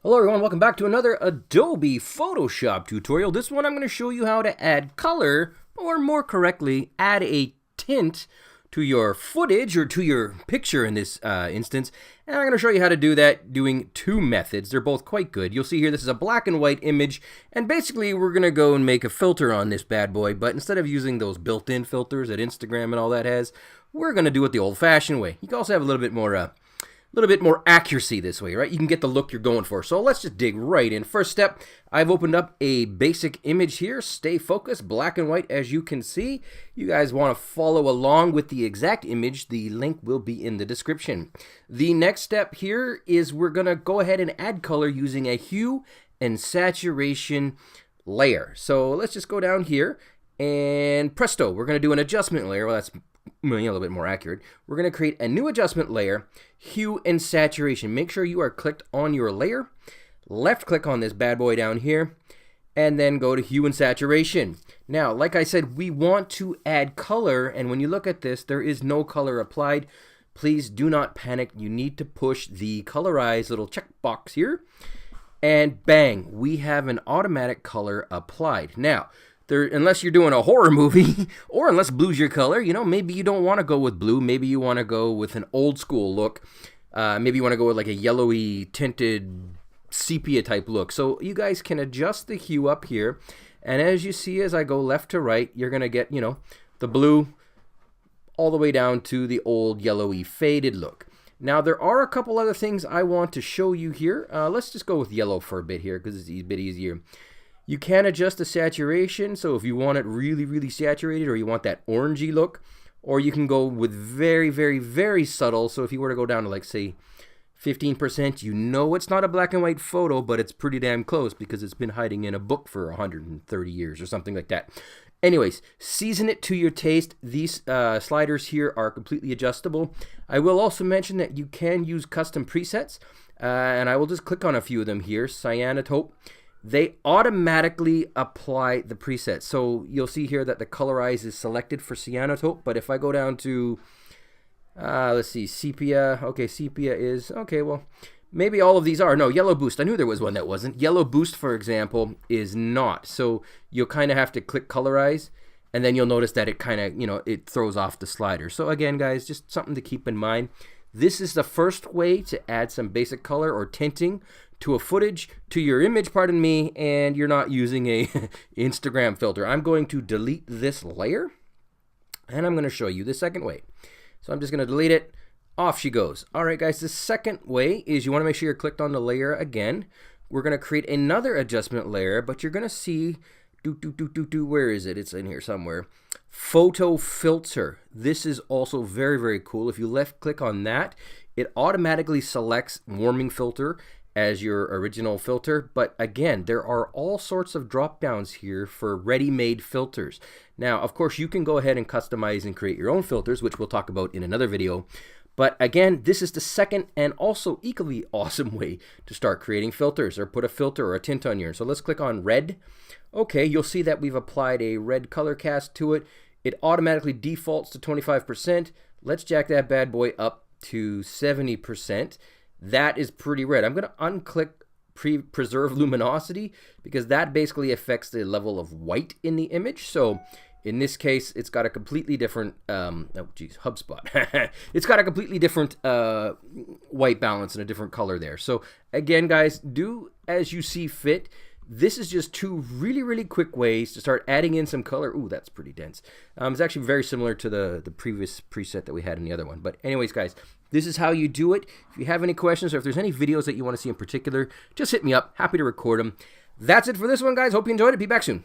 Hello everyone, welcome back to another Adobe Photoshop tutorial. This one I'm going to show you how to add color, or more correctly, add a tint to your footage or to your picture in this instance. And I'm going to show you how to do that doing two methods. They're both quite good. You'll see here this is a black and white image, and basically we're going to go and make a filter on this bad boy, but instead of using those built-in filters that Instagram and all that has, we're going to do it the old-fashioned way. You can also have a little bit more accuracy this way, right? You can get the look you're going for. So let's just dig right in. First step, I've opened up a basic image here. Stay focused, black and white, as you can see. You guys want to follow along with the exact image. The link will be in the description. The next step here is we're going to go ahead and add color using a hue and saturation layer. So let's just go down here and presto, we're going to do an adjustment layer. Well, that's a little bit more accurate. We're going to create a new adjustment layer, hue and saturation. Make sure you are clicked on your layer, left click on this bad boy down here, and then go to hue and saturation. Now, like I said, we want to add color, and when you look at this, there is no color applied. Please do not panic. You need to push the colorize little checkbox here, and bang, we have an automatic color applied. Now, unless you're doing a horror movie, or unless blue's your color, you know, maybe you don't want to go with blue. Maybe you want to go with an old school look. Maybe you want to go with like a yellowy tinted sepia type look. So you guys can adjust the hue up here. And as you see, as I go left to right, you're going to get, you know, the blue all the way down to the old yellowy faded look. Now, there are a couple other things I want to show you here. Let's just go with yellow for a bit here because it's a bit easier. You can adjust the saturation, so if you want it really, really saturated or you want that orangey look, or you can go with very, very, very subtle. So if you were to go down to like, say, 15%, you know it's not a black and white photo, but it's pretty damn close because it's been hiding in a book for 130 years or something like that. Anyways, season it to your taste. These sliders here are completely adjustable. I will also mention that you can use custom presets, and I will just click on a few of them here. Cyanotaupe. They automatically apply the preset. So you'll see here that the colorize is selected for cyanotaupe, but if I go down to, let's see, sepia. Okay, sepia is, okay, well, maybe all of these are. No, yellow boost. I knew there was one that wasn't. Yellow boost, for example, is not. So you'll kind of have to click colorize, and then you'll notice that it kind of, you know, it throws off the slider. So again, guys, just something to keep in mind. This is the first way to add some basic color or tinting to a footage, to your image, pardon me, and you're not using a Instagram filter. I'm going to delete this layer, and I'm going to show you the second way. So I'm just going to delete it. Off she goes. All right, guys, the second way is you want to make sure you're clicked on the layer again. We're going to create another adjustment layer, but you're going to see, where is it? It's in here somewhere. Photo filter. This is also very, very cool. If you left click on that, it automatically selects warming filter as your original filter. But again, there are all sorts of drop downs here for ready-made filters. Now, of course, you can go ahead and customize and create your own filters, which we'll talk about in another video. But again, this is the second and also equally awesome way to start creating filters or put a filter or a tint on yours. So let's click on red. Okay, you'll see that we've applied a red color cast to it. It automatically defaults to 25%. Let's jack that bad boy up to 70%. That is pretty red. I'm going to unclick preserve luminosity because that basically affects the level of white in the image. So in this case, it's got a completely different, HubSpot. It's got a completely different white balance and a different color there. So again, guys, do as you see fit. This is just two really, really quick ways to start adding in some color. Ooh, that's pretty dense. It's actually very similar to the previous preset that we had in the other one. But anyways, guys, this is how you do it. If you have any questions or if there's any videos that you want to see in particular, just hit me up. Happy to record them. That's it for this one, guys. Hope you enjoyed it. Be back soon.